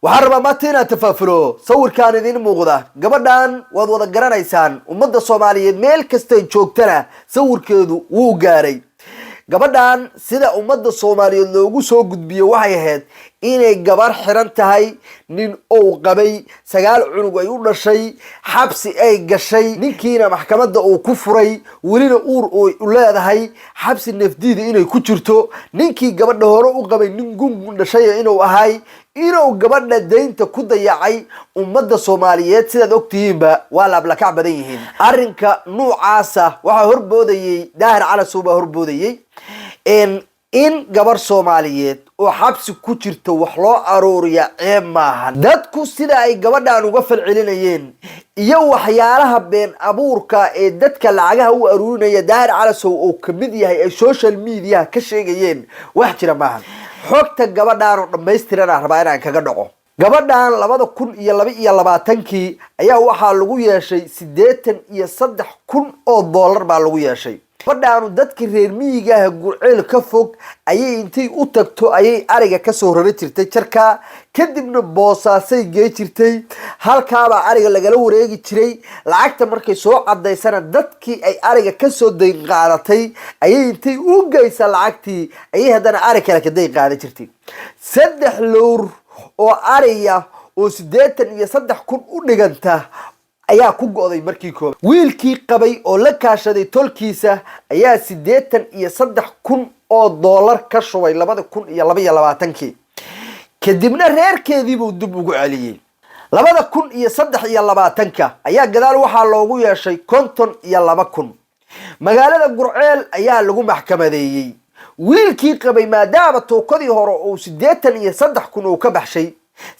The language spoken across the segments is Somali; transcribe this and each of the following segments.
وحرب ما تينا تفافلو صور كان idin muuqda gabadhan wad wada garanaysaan ummadda Soomaaliyeed meel kasta joogtana sawirkeedu wuu gaaray gabadhan sida ummadda Soomaaliyeed loogu soo gudbiyo waxay ahayd inay gabar xiran tahay nin oo qabay sagaal cunug ay u dhashay xabsi ay gashay ninkiina maxkamadda uu ku furay walina uur oo u leedahay xabsi nafdiida inay ku jirto ninkii gabadha hore u qabay nin gungun dhashay inuu ahay inuu gabadha deynta ku dayacay ummadda Soomaaliyeed sida ogtiinba waa la abla ka badan yihiin arrinka noocaasa waxa horboodayay daahir cala suuba horboodayay in gabar Soomaaliyeed oo xabsi ku jirto wax loo arooriya maahan dadku sida ay gabadhan uga falcelinayeen iyo waxyaalaha been abuurka ee dadka lacagaha u aroorinaya daahir cala suuba oo kamid yahay ay social media ka sheegayeen wax jira maahan xogta gabadhan oo dhameystiran rabaa inaan kaga dhaco gabadhan 2022 ayaa waxa lagu yeeshay 83,000 oo dollar baa lagu yeeshay gabadhan dadka reer miyiga ah gurceel ka fog ayay intay u tagto ayay ariga ka soo rari jirtay jarka kadibna boosaasay geey jirtay halkaaba ariga lagala wareegi jiray lacagta markay soo cadeysana dadkii ay ariga ka soo dayn qaadatay ayay intay u geeysa lacagtii ayay hadana ariga kala ka dayn qaadan jirtay 3 lowr oo ariya oo 83,000 u dhiganta ayaa ku go'day markii koob wiilkii qabay oo la kaashaday tolkiisa ayaa 83,000 oo dollar ka shubay 2022 kadibna reerkeedii buu dib ugu celiyay 2023 ayaa gadaal waxa loogu yeeshay 52,000 magaalada Gurceel ayaa lagu maxkamadeeyay wiilkii qabay maadaama tookadii hore oo 83,000 oo ka baxshay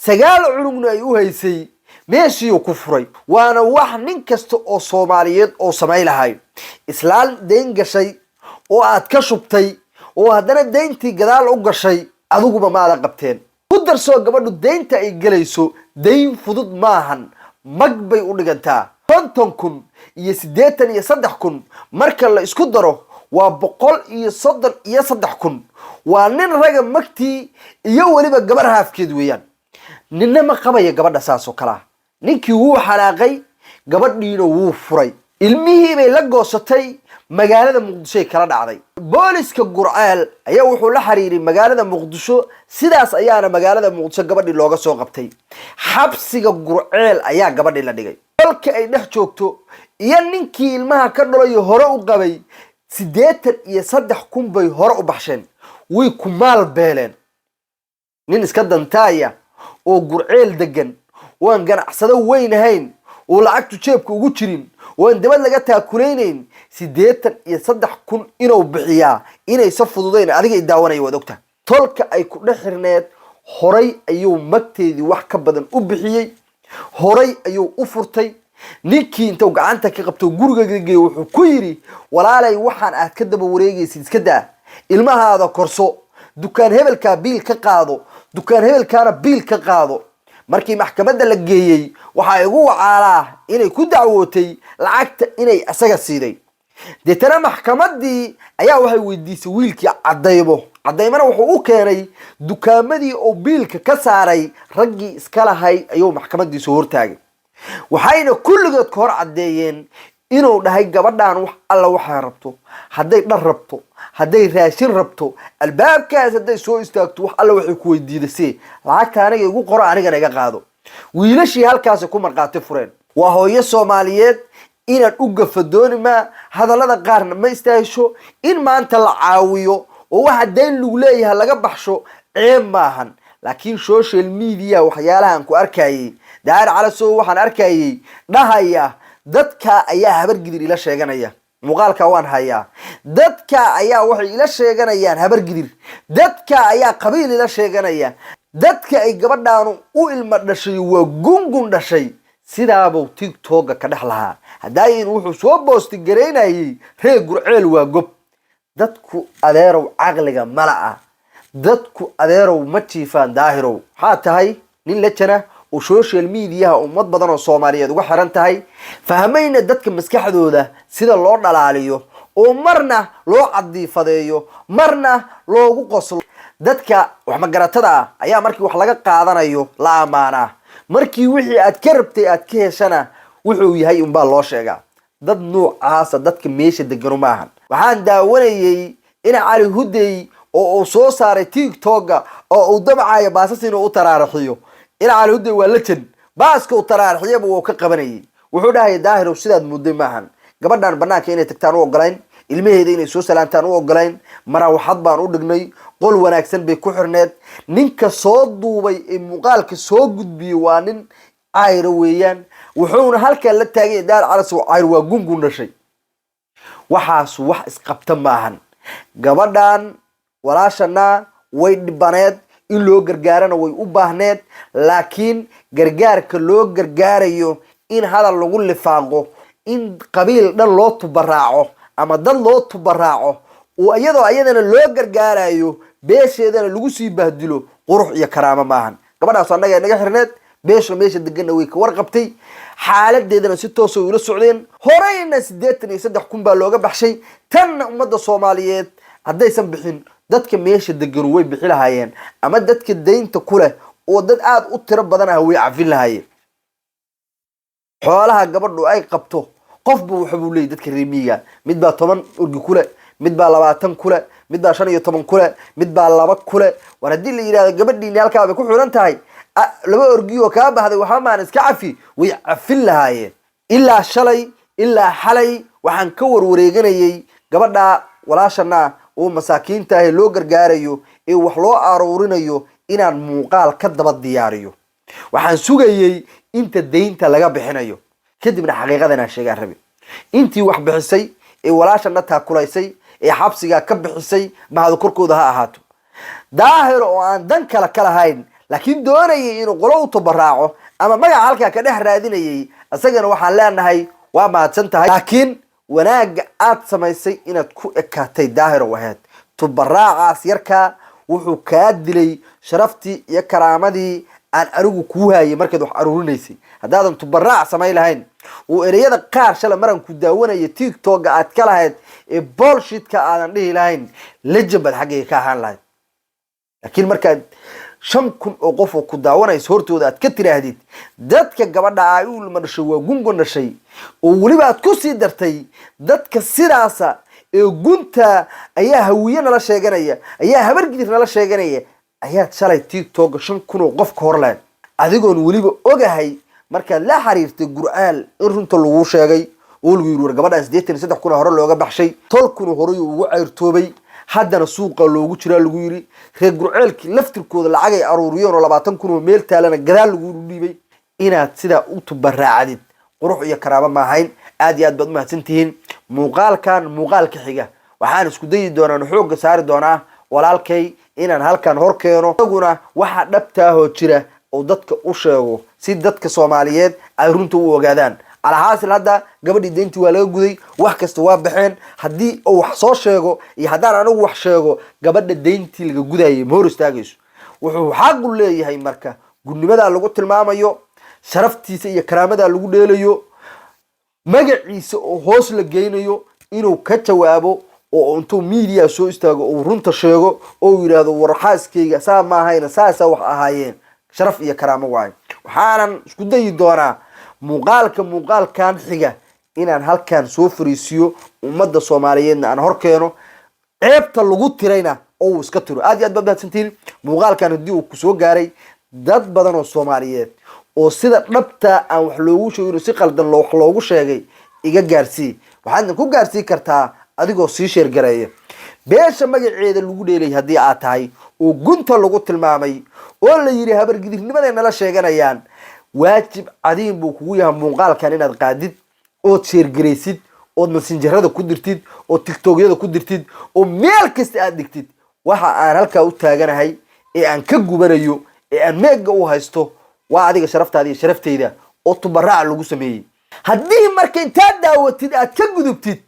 sagaal cunugna ay u haysay meeshii ku furay waana wax nin kasta oo Soomaaliyeed oo samay lahay islaan deyn gashay oo aad ka shubtay oo hadana deyntii gadaal u gashay aduguba ma la qabteen u darso gabadhu deynta ay galayso deyn fudud maahan mag bay u dhigantaa 50,000 iyo 83,000 marka la isku daro waa 133,000 waa nin raga magtii iyo waliba gabar haafkeed weeyaan ninna ma qabaya gabadha saas oo kala ninkii wuu xalaaqay gabadhiina wuu furay ilmihii bay la goosatay magaalada Muqdisho kala dhacday booliska Gurceel ayaa wuxuu la xiriiray magaalada Muqdisho sidaas ayaana magaalada Muqdisho gabadhii looga soo qabtay xabsiga Gurceel ayaa gabadhii la dhigay halka ay dhex joogto iyo ninkii ilmaha ka dhalay hore u qabay 83,000 bay hore u baxsheen way ku maal beeleen nin iska dantaaya oo Gurceel degan waan ganacsado weyn ahayn oo lacagtu jeebka ugu jirin waan dibad laga taakuleeyeen 83,000 inuu bixiyaa inay saf fududeyn adiga daawanay wad ogta tolka ay ku dhaxirneed horay ayuu magteedii wax ka badan u bixiyay horay ayuu u furtay ninkii intuu gacanta ka qabto guriga geeyay wuxuu ku yiri walaalay waxaan aad ka daba wareegaysid iska daa ilmahaada korso dukaan hebelka biil ka qaado dukaan hebelkaana biil ka qaado markii maxkamadda la geeyay waxa igu wacaalaa inay ku dacwootay lacagta inay asaga siiday deetana maxkamadii ayaa waxay weydiisay wiilkii cadeymana wuxuu u keenay dukaamadii oo biilka ka saaray raggii iska lahay ayuu maxkamadii soo hortaagay waxayna kulligood ka hor cadeeyeen inuu dhahay gabadhan wax alla waxa rabto haday dhar rabto haday raashin rabto albaabkaas haday soo istaagto wax alla waxay ku weydiisay lacagta aniga igu qoro aniga naga qaado wiilashii halkaas ku marqaatay fureen waa hooyo Soomaaliyeed inaan u gafadooni ma hadalada qaarna ma istaahisho in maanta la caawiyo oo waxa deyn lagu leeyahay laga baxsho maahan laakiin social media waxyaalahan ku arkayay daahir cala suuba waxaan arkayay dhahaya dadka ayaa habar gidir ila sheeganaya muuqaalka waan hayaa dadka ayaa waxay ila sheeganayaan habar gidir dadka ayaa qabiil ila sheeganaya dadka ay gabadhan u ilma dhashay waa gungun dhashay sidaaba TikTok ka dhaxlaha hadaayin wuxuu soo boosti gareynayay reer Gurceel waa gob dadku adeerow aqliga malaa dadku adeerow ma jiifaan daahirow waxa tahay nin la jana oo social media ummad badan oo Soomaaliyeed uga xiran tahay fahamayna dadka maskaxdooda sida loo dhalaaliyo oo marna loo cadiifadeeyo marna loogu qoslo dadka wax magaratada ah ayaa markii wax laga qaadanayo la amaanaa markii wixii aad ka rabtay aad ka heshana wuxuu yahay unbaa loo sheegaa dad noocaasa dadka meesha deganu maahan waxaan daawanayay in cali hudey oo uu soo saaray tiktoka oo uu damcayo baasas inuu u taraaraxiyo in cali hudey waa la jan baaska u taraaraxiyaba wuu ka qabanayay wuxuu dhahay daahir sidaad mudday maahan gabadhan banaanka inay tagtaan u ogolayn ilmaheeda inay soo salaantaan u ogolayn marawaxad baan u dhignay qol wanaagsan bay ku xirneed ninka soo duubay ee muuqaalka soo gudbiyay waa nin cayr weeyaan wuxuuna halka la taagay daar calas oo cayr waa gungun dhashay waxaas wax isqabta maahan gabadhan walaashana way dhibaneed in loo gargaarana way u baahneed laakiin gargaarka loo gargaarayo in hadal lagu lifaaqo in qabiil dhan loo tubaraaco ama dad loo tubaraaco oo iyadoo ayadana loo gargaarayo beesheedana lagu sii bahdilo qurux iyo karaamo maahan gabadhaas annaga naga xirneed beesha meesha degan way ka warqabtay xaaladeedana si toos ah ula socdeen horeyna 83 baa looga baxshay tan ummadda Soomaaliyeed haddaysan bixin dadka meesha degan way bixi lahaayeen ama dadka deynta ku leh oo dad aad u tiro badan ah way cafin lahaayeen xoolaha gabadhu ay qabto qofba wuxuu leeyahay dadka reemiga mid baa 10 urgi ku leh mid baa 20 ku leh mid baa 15 ku leh mid baa 2 ku leh war hadii la yiraahdo gabadhiina halka bay ku xiran tahay laba urgi oo ka baxday waxa maan iska cafi way cafin lahaayeen ilaa shalay ilaa xalay waxaan ka warwareeganayay gabadha walaashana oo masaakiinta ah loo gargaarayo ee wax loo aruurinayo inaan muuqaal ka daba diyaariyo waxaan sugayay inta deynta laga bixinayo kadibna xaqiiqadana sheegaan rabi intii wax bixisay ee walaashana taakulaysay ee xabsiga ka bixisay mahad korkooda ha ahaato daahir oo aan dan kala hayn laakiin doonayay inuu qolo u tabaraaco ama magac halka ka dhex raadinayay asagana waxaan leenahay waa mahadsan tahay laakiin wanaaga aad samaysay inaad ku ekaatay daahir oo ahayd tabaraacaas yarka wuxuu ka dilay sharaftii iyo karaamadii aan arigu ku hayay markaad wax aruurinaysay hadaadan tabaraac samay lahayn oo ereyada qaar shala maran ku daawanaya tiktok aad ka lahayd ee bullshit ka aadan dhihi lahayn lejabad xagee ka ahaan lahayd laakiin markaad 5,000 oo qof oo ku daawanayso hortooda aad ka tiraahdid dadka gabadha ay u madashay waa gungun dhashay oo waliba aad ku sii dartay dadka sidaasa ee gunta ayaa hawiye nala sheeganaya ayaa habargidir nala sheeganaya ayaa shalay tiktok 5,000 oo qof ka hor lahayd adigoon waliba ogahay marka la xiriirtay gur'aal in runta lagu sheegay oo lagu yiri gabadha 83 hore looga baxshay 10,000 hore ugu ceyrtoobay haddana suuqa loogu jira lagu yiri reer gurceelkii laftirkooda lacag ay aruuriyeen oo 20,000 oo meel taalana gadaal lagu dhiibay inaad sida u tubaraacdid qurux iyo karaamo ma ahayn aad iyo aad baad mahadsantihiin muuqaalkan muuqaalka xiga waxaan isku dayi doonaa xoog saari doonaa walaalkay inaan halkan hor keeno aguna waxa dhabta ah oo jira oo dadka u sheego si dadka Soomaaliyeed ay runta u ogaadaan على حاصل هذا قبل دينتي ولا جودي وحكست وابحين هدي أو حصاشيجو يحضر أنا وحشيجو قبل دينتي اللي جودي مهورس تاجس وحقول لي هاي مركة قل لي ماذا اللي قلت الماما يو شرفتي سي كرامة اللي قلت لي يو مجلس هوس لجين يو إنه كتوابو أو أنتو ميديا سو استاجو أو رنت شيجو أو يرادو ورحاس كيجا سا ما هاينا سا وحاهين شرف يا كرامة واي وحالا شكودي دورا muuqaal kan xiga inaan halkan soo fariisiyo ummadda Soomaaliyeed aan hor keeno ceebta lagu tirayna oo iska tiro aad iyo aad badbaadsantiin muuqaalkan hadii uu ku soo gaaray dad badan oo Soomaaliyeed oo sida dhabta aan wax loogu sheegay si qaldan wax loogu sheegay iga gaarsii waxaad ku gaarsii kartaa adigoo sii sheer gareeya beesha magaceeda lagu dheelay hadii aad tahay oo gunta lagu tilmaamay oo la yiri habar gidirnimadeena la sheeganayaan واجب عديم بوكويها مقال كان إن القادد أو تشير جريسيد أو مسنجر هذا كدرتيد أو تيك توك هذا كدرتيد أو ميل كست أدكتيد وها أنا هلك أوت تاجنا هاي أن كجو بريو أن ميج أو هايستو وعديك شرفت هذه شرفت هذا أو تبرع له جسمي هديه مركين تدا وتد أتكجو دبتيد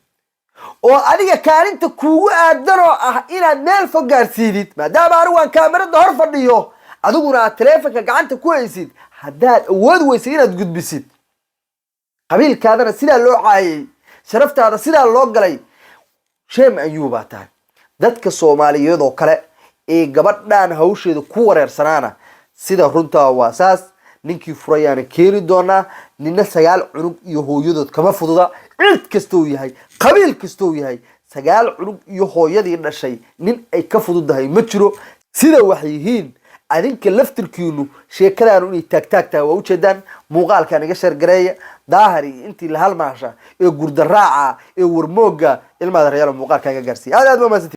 أو عديك كان أنت كوي أدرو إن ميل فجر سيدت ما دام أروان كاميرا ظهر فديه أدونا تلفك كعنت كويسيد هداد أود ويسينا تجد بسيط قبيل كذا سيدا لو عاي شرفت هذا سيدا لو قلي شيء أيوب عتان ذاتك الصومالي يدو كلا ee gabadhan hawsheeda ku wareersanaana sida runta waa saas ninkii furayaana keeni doona nina 9 cunug iyo hooyadood kama fududa cid kastoo yahay qabiil kastoo yahay 9 cunug iyo hooyadii dhashay nin ay ka fududahay ma jiro sida waxay yihiin adinka laftirkiinu sheekadaan inay taagtaagtaa waa u jeedaan muuqaalkan iga shar gareeya daahari intii la halmaasha ee gurdaraaca ee warmooga ilmaada reeyal muuqaalkan iga gaarsiiyay aad ma